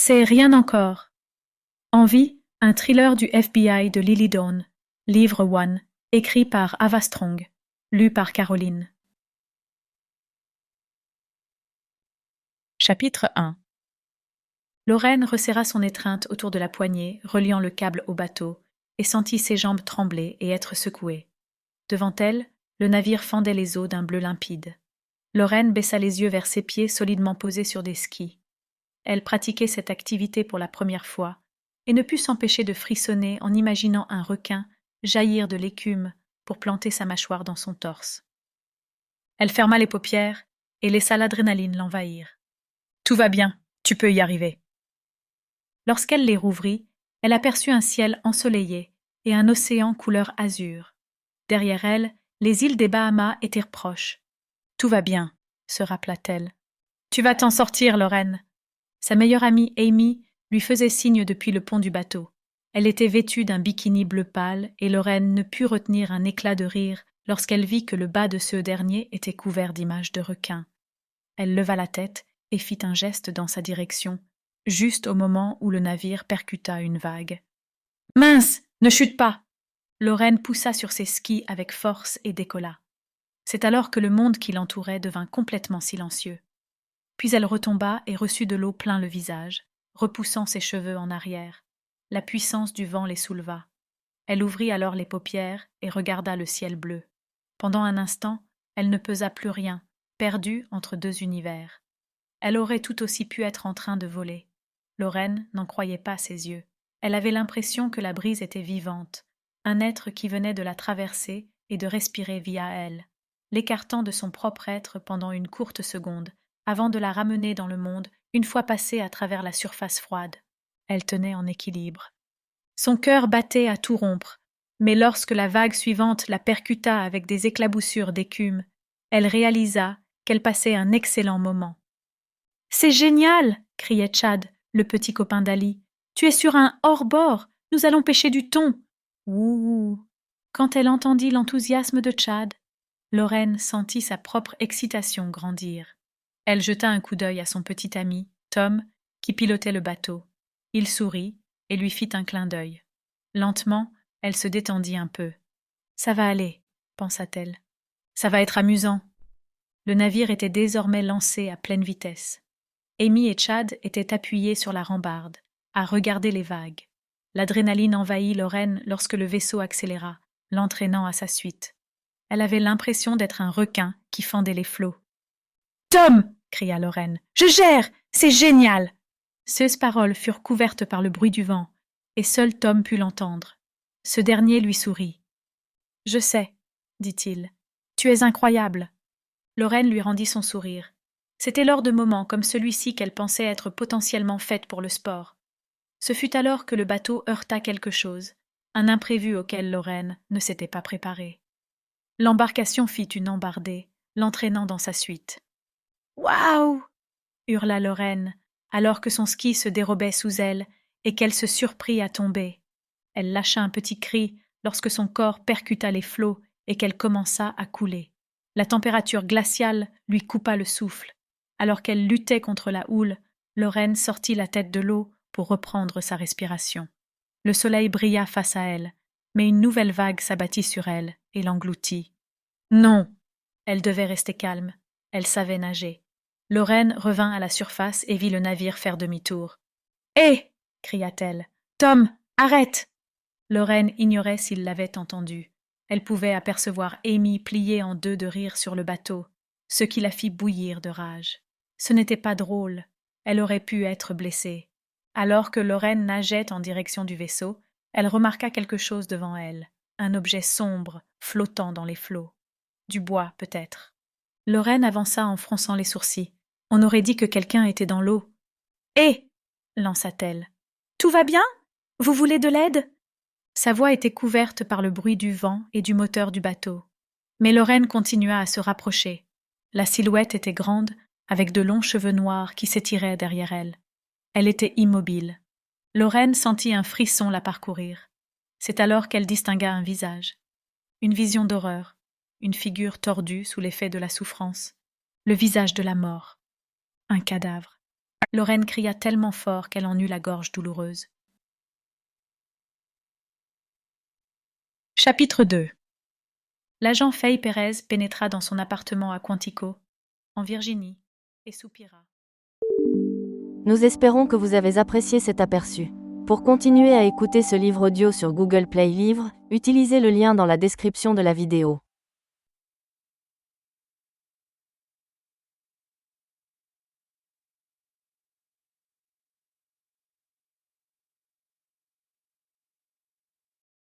C'est Rien encore. Envie, un thriller du FBI de Lily Dawn, livre 1, écrit par Ava Strong, lu par Caroline. Chapitre 1. Lorraine resserra son étreinte autour de la poignée, reliant le câble au bateau, et sentit ses jambes trembler et être secouées. Devant elle, le navire fendait les eaux d'un bleu limpide. Lorraine baissa les yeux vers ses pieds solidement posés sur des skis. Elle pratiquait cette activité pour la première fois, et ne put s'empêcher de frissonner en imaginant un requin jaillir de l'écume pour planter sa mâchoire dans son torse. Elle ferma les paupières et laissa l'adrénaline l'envahir. « Tout va bien, tu peux y arriver. » Lorsqu'elle les rouvrit, elle aperçut un ciel ensoleillé et un océan couleur azur. Derrière elle, les îles des Bahamas étaient proches. « Tout va bien, » se rappela-t-elle. « Tu vas t'en sortir, Lorraine. » Sa meilleure amie Amy lui faisait signe depuis le pont du bateau. Elle était vêtue d'un bikini bleu pâle et Lorraine ne put retenir un éclat de rire lorsqu'elle vit que le bas de ce dernier était couvert d'images de requins. Elle leva la tête et fit un geste dans sa direction, juste au moment où le navire percuta une vague. « Mince, ne chute pas !» Lorraine poussa sur ses skis avec force et décolla. C'est alors que le monde qui l'entourait devint complètement silencieux. Puis elle retomba et reçut de l'eau plein le visage, repoussant ses cheveux en arrière. La puissance du vent les souleva. Elle ouvrit alors les paupières et regarda le ciel bleu. Pendant un instant, elle ne pesa plus rien, perdue entre deux univers. Elle aurait tout aussi pu être en train de voler. Lorraine n'en croyait pas ses yeux. Elle avait l'impression que la brise était vivante, un être qui venait de la traverser et de respirer via elle, l'écartant de son propre être pendant une courte seconde, avant de la ramener dans le monde une fois passée à travers la surface froide. Elle tenait en équilibre. Son cœur battait à tout rompre, mais lorsque la vague suivante la percuta avec des éclaboussures d'écume, elle réalisa qu'elle passait un excellent moment. « C'est génial !» criait Chad, le petit copain d'Ali. « Tu es sur un hors-bord, nous allons pêcher du thon !» Ouh! Quand elle entendit l'enthousiasme de Chad, Lorraine sentit sa propre excitation grandir. Elle jeta un coup d'œil à son petit ami, Tom, qui pilotait le bateau. Il sourit et lui fit un clin d'œil. Lentement, elle se détendit un peu. « Ça va aller, » pensa-t-elle. « Ça va être amusant. » Le navire était désormais lancé à pleine vitesse. Amy et Chad étaient appuyés sur la rambarde, à regarder les vagues. L'adrénaline envahit Lorraine lorsque le vaisseau accéléra, l'entraînant à sa suite. Elle avait l'impression d'être un requin qui fendait les flots. « Tom !» cria Lorraine. « Je gère ! C'est génial !» Ces paroles furent couvertes par le bruit du vent, et seul Tom put l'entendre. Ce dernier lui sourit. « Je sais, » dit-il. « Tu es incroyable. » Lorraine lui rendit son sourire. C'était lors de moments comme celui-ci qu'elle pensait être potentiellement faite pour le sport. Ce fut alors que le bateau heurta quelque chose, un imprévu auquel Lorraine ne s'était pas préparée. L'embarcation fit une embardée, l'entraînant dans sa suite. « Waouh !» hurla Lorraine, alors que son ski se dérobait sous elle et qu'elle se surprit à tomber. Elle lâcha un petit cri lorsque son corps percuta les flots et qu'elle commença à couler. La température glaciale lui coupa le souffle. Alors qu'elle luttait contre la houle, Lorraine sortit la tête de l'eau pour reprendre sa respiration. Le soleil brilla face à elle, mais une nouvelle vague s'abattit sur elle et l'engloutit. Non! Elle devait rester calme. Elle savait nager. Lorraine revint à la surface et vit le navire faire demi-tour. « Hé !» cria-t-elle. « Tom, arrête !» Lorraine ignorait s'il l'avait entendue. Elle pouvait apercevoir Amy pliée en deux de rire sur le bateau, ce qui la fit bouillir de rage. Ce n'était pas drôle. Elle aurait pu être blessée. Alors que Lorraine nageait en direction du vaisseau, elle remarqua quelque chose devant elle, un objet sombre, flottant dans les flots. Du bois, peut-être. Lorraine avança en fronçant les sourcils. On aurait dit que quelqu'un était dans l'eau. « Hé !» lança-t-elle. « Tout va bien ? Vous voulez de l'aide ?» Sa voix était couverte par le bruit du vent et du moteur du bateau. Mais Lorraine continua à se rapprocher. La silhouette était grande, avec de longs cheveux noirs qui s'étiraient derrière elle. Elle était immobile. Lorraine sentit un frisson la parcourir. C'est alors qu'elle distingua un visage. Une vision d'horreur, une figure tordue sous l'effet de la souffrance, le visage de la mort. Un cadavre. Lorraine cria tellement fort qu'elle en eut la gorge douloureuse. Chapitre 2. L'agent Fay Pérez pénétra dans son appartement à Quantico, en Virginie, et soupira. Nous espérons que vous avez apprécié cet aperçu. Pour continuer à écouter ce livre audio sur Google Play Livres, utilisez le lien dans la description de la vidéo.